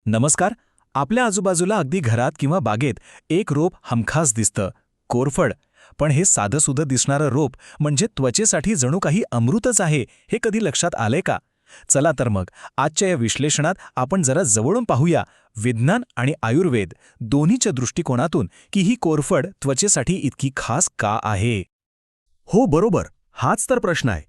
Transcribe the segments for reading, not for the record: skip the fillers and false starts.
नमस्कार. आपल्या आजूबाजूला अगदी घरात किंवा बागेत एक रोप हमखास दिसतं, कोरफड. पण हे साधंसुधं दिसणारं रोप म्हणजे त्वचेसाठी जणू काही अमृतच आहे, हे कधी लक्षात आलंय का? चला तर मग आजच्या या विश्लेषणात आपण जरा जवळून पाहूया विज्ञान आणि आयुर्वेद दोन्हीच्या दृष्टिकोनातून की ही कोरफड त्वचेसाठी इतकी खास का आहे. हो बरोबर, हाच तर प्रश्न आहे.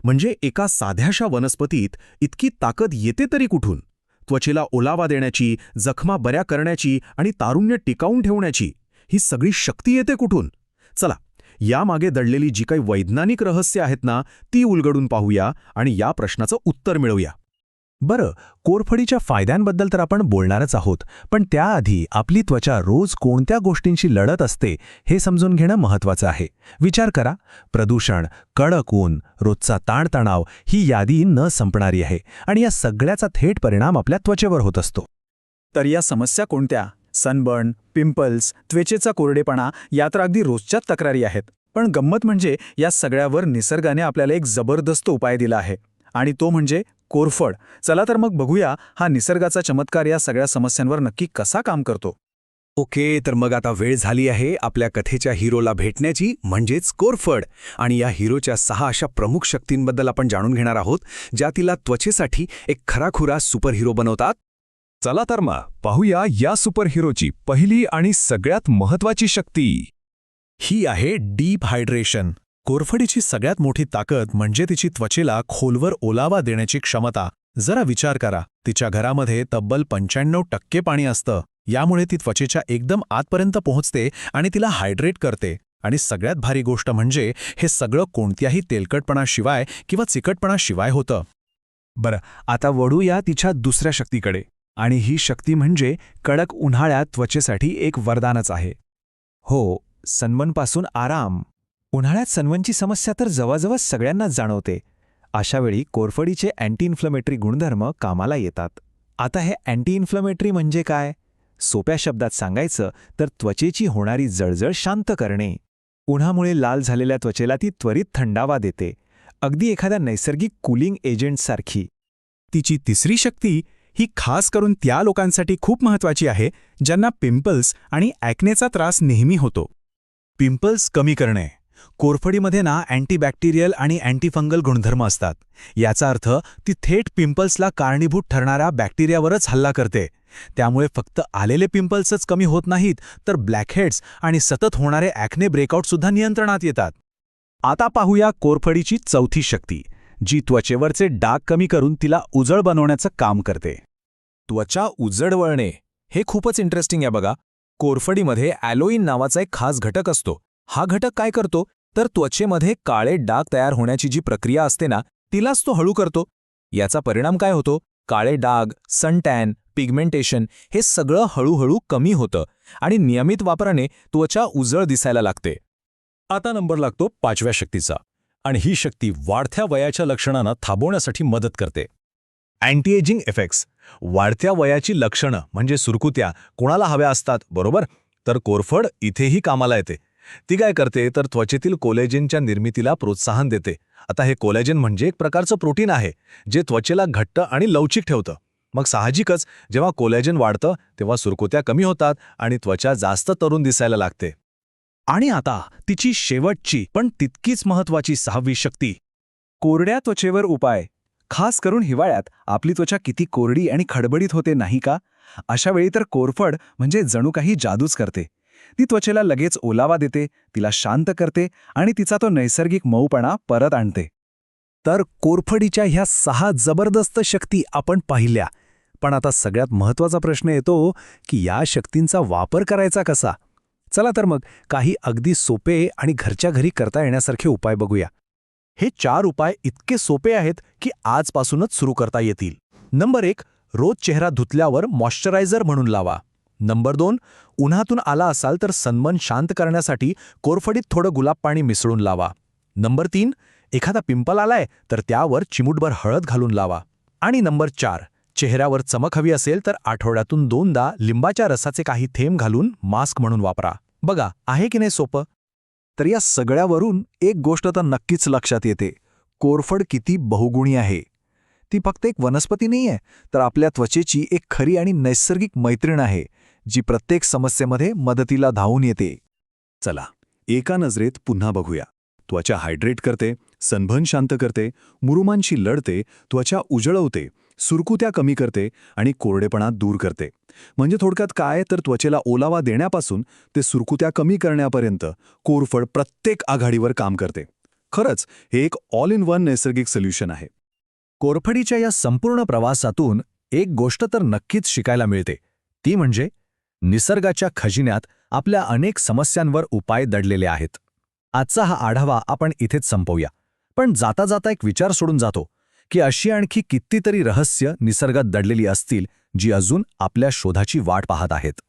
म्हणजे एका साध्याशा वनस्पतीत इतकी ताकद येते तरी कुठून? त्वचेला ओलावा देण्याची, जखमा बऱ्या करण्याची आणि तारुण्य टिकावून ठेवण्याची ही सगळी शक्ती येते कुठून? चला, यामागे दडलेली जी काही वैज्ञानिक रहस्य आहेत ना, ती उलगडून पाहूया आणि या प्रश्नाचं उत्तर मिळवूया. बरं, कोरफडीच्या फायद्यांबद्दल तर आपण बोलणारच आहोत, पण त्याआधी आपली त्वचा रोज कोणत्या गोष्टींशी लढत असते हे समजून घेणं महत्त्वाचं आहे. विचार करा, प्रदूषण, कडक ऊन, रोजचा ताणतणाव ही यादी न संपणारी आहे आणि या सगळ्याचा थेट परिणाम आपल्या त्वचेवर होत असतो. तर या समस्या कोणत्या? सनबर्न, पिंपल्स, त्वचेचा कोरडेपणा या तर अगदी रोजच्याच तक्रारी आहेत. पण गंमत म्हणजे या सगळ्यावर निसर्गाने आपल्याला एक जबरदस्त उपाय दिला आहे, आणि तो म्हणजे कोरफड. चला तर मग बघूया हा निसर्गाचा चमत्कार या सगळ्या समस्यांवर नक्की कसा काम करतो. ओके, तर मग आता वेळ झाली आहे आपल्या कथेच्या हिरोला भेटण्याची, म्हणजेच कोरफड. आणि या हिरोच्या 6 अशा प्रमुख शक्तींबद्दल आपण जाणून घेणार आहोत, ज्या तिला त्वचेसाठी एक खराखुरा सुपर हिरो बनवतात. चला तर मग पाहूया या सुपर हिरोची पहिली आणि सगळ्यात महत्त्वाची शक्ती. ही आहे डीप हायड्रेशन. कोरफडीची सगळ्यात मोठी ताकद म्हणजे तिची त्वचेला खोलवर ओलावा देण्याची क्षमता. जरा विचार करा, तिच्या घरामध्ये तब्बल 95% पाणी असतं. यामुळे ती त्वचेच्या एकदम आतपर्यंत पोहोचते आणि तिला हायड्रेट करते. आणि सगळ्यात भारी गोष्ट म्हणजे हे सगळं कोणत्याही तेलकटपणाशिवाय किंवा चिकटपणाशिवाय होतं. बरं, आता वळूया तिच्या दुसऱ्या शक्तीकडे. आणि ही शक्ती म्हणजे कडक उन्हाळ्यात त्वचेसाठी एक वरदानच आहे. हो, सनबर्नपासून आराम. उन्हाळ्यात सनबर्नची समस्या तर जवळजवळ सगळ्यांनाच जाणवते. अशावेळी कोरफडीचे अँटी इन्फ्लमेटरी गुणधर्म कामाला येतात. आता हे अँटी इन्फ्लमेटरी म्हणजे काय? सोप्या शब्दात सांगायचं तर त्वचेची होणारी जळजळ शांत करणे. उन्हामुळे लाल झालेल्या त्वचेला ती त्वरित थंडावा देते, अगदी एखाद्या नैसर्गिक कूलिंग एजंटसारखी. तिची तिसरी शक्ती ही खास करून त्या लोकांसाठी खूप महत्त्वाची आहे ज्यांना पिंपल्स आणि ॲक्नेचा त्रास नेहमी होतो. पिंपल्स कमी करणे. कोरफडीमध्ये अँटीबॅक्टेरियल आणि अँटीफंगल गुणधर्म असतात. याचा अर्थ ती थेट पिंपल्सला कारणीभूत ठरणाऱ्या बॅक्टेरियावरच हल्ला करते. त्यामुळे फक्त आलेले पिंपल्सच कमी होत नाहीत, तर ब्लॅकहेड्स आणि सतत होणारे ॲक्ने ब्रेकआउटसुद्धा नियंत्रणात येतात. आता पाहूया कोरफडीची चौथी शक्ती, जी त्वचेवरचे डाग कमी करून तिला उजळ बनवण्याचं काम करते. त्वचा उजळवणे हे खूपच इंटरेस्टिंग आहे बघा. कोरफडीमध्ये ॲलोईन नावाचा एक खास घटक असतो. हा घटक काय करतो तर त्वचेमध्ये काळे डाग तयार होण्याची जी प्रक्रिया असते ना, तिलाच तो हळू करतो. याचा परिणाम काय होतो? काळे डाग, सनटॅन, पिगमेंटेशन हे सगळं हळूहळू कमी होतं आणि नियमित वापराने त्वचा उजळ दिसायला लागते. आता नंबर लागतो 5व्या शक्तीचा, आणि ही शक्ती वाढत्या वयाच्या लक्षणांना थांबवण्यासाठी मदत करते. Anti ageing effects. वाढत्या वयाची लक्षणं म्हणजे सुरकुत्या कोणाला हव्या असतात, बरोबर? तर कोरफड इथेही कामाला येते. ती काय करते तर त्वचेतील कोलेजनच्या निर्मितीला प्रोत्साहन देते. आता हे कोलेजन म्हणजे एक प्रकारचं प्रोटीन आहे, जे त्वचेला घट्ट आणि लवचिक ठेवतं. मग साहजिकच जेव्हा कोलेजन वाढतं तेव्हा सुरकुत्या कमी होतात आणि त्वचा जास्त तरुण दिसायला लागते. आणि आता तिची शेवटची पण तितकीच महत्त्वाची 6वी शक्ती, कोरड्या त्वचेवर उपाय. खास करून हिवाळ्यात आपली त्वचा किती कोरडी आणि खडबडीत होते नाही का? अशावेळी तर कोरफड म्हणजे जणू काही जादूच करते. ती त्वचेला लगेच ओलावा देते, तिला शांत करते आणि तिचा तो नैसर्गिक मऊपणा परत आणते. तर कोरफडीच्या ह्या 6 जबरदस्त शक्ती आपण पाहिल्या. पण आता सगळ्यात महत्त्वाचा प्रश्न येतो की या शक्तींचा वापर करायचा कसा? चला तर मग काही अगदी सोपे आणि घरच्या घरी करता येण्यासारखे उपाय बघूया. हे 4 उपाय इतके सोपे आहेत की आजपासूनच सुरू करता येतील. नंबर 1, रोज चेहरा धुतल्यावर मॉइश्चरायझर म्हणून लावा. नंबर 2, उन्हातून आला असाल तर सनबर्न शांत करण्यासाठी कोरफडीत थोडं गुलाब पाणी मिसळून लावा. नंबर 3, एखादा पिंपल आलाय तर त्यावर चिमूटभर हळद घालून लावा. आणि नंबर 4, चेहऱ्यावर चमक हवी असेल तर आठवड्यातून 2दा लिंबाच्या रसाचे काही थेंब घालून मास्क म्हणून वापरा. बघा, आहे की नाही सोपं? तर या सगळ्यावरून एक गोष्ट तर नक्कीच लक्षात येते, कोरफड किती बहुगुणी आहे. ती फक्त एक वनस्पती नाहीये, तर आपल्या त्वचेची एक खरी आणि नैसर्गिक मैत्रीण आहे, जी प्रत्येक समस्येमध्ये मदतीला धावून येते. चला एका नजरेत पुन्हा बघूया. त्वचा हायड्रेट करते, सनबर्न शांत करते, मुरुमांशी लढते, त्वचा उजळवते, सुरकुत्या कमी करते आणि कोरडेपणा दूर करते. म्हणजे थोडक्यात काय तर त्वचेला ओलावा देण्यापासून ते सुरकुत्या कमी करण्यापर्यंत कोरफड प्रत्येक आघाडीवर काम करते. खरंच हे एक ऑल इन वन नैसर्गिक सोल्युशन आहे. कोरफडीच्या या संपूर्ण प्रवासातून एक गोष्ट तर नक्कीच शिकायला मिळते, ती म्हणजे निसर्गाच्या खजिन्यात आपल्या अनेक समस्यांवर उपाय दडलेले आहेत. आजचा हा आढावा आपण इथेच संपवूया, पण जाता जाता एक विचार सोडून जातो की अशी आणखी कितीतरी रहस्य निसर्गात दडलेली असतील जी अजून आपल्या शोधाची वाट पाहत आहेत.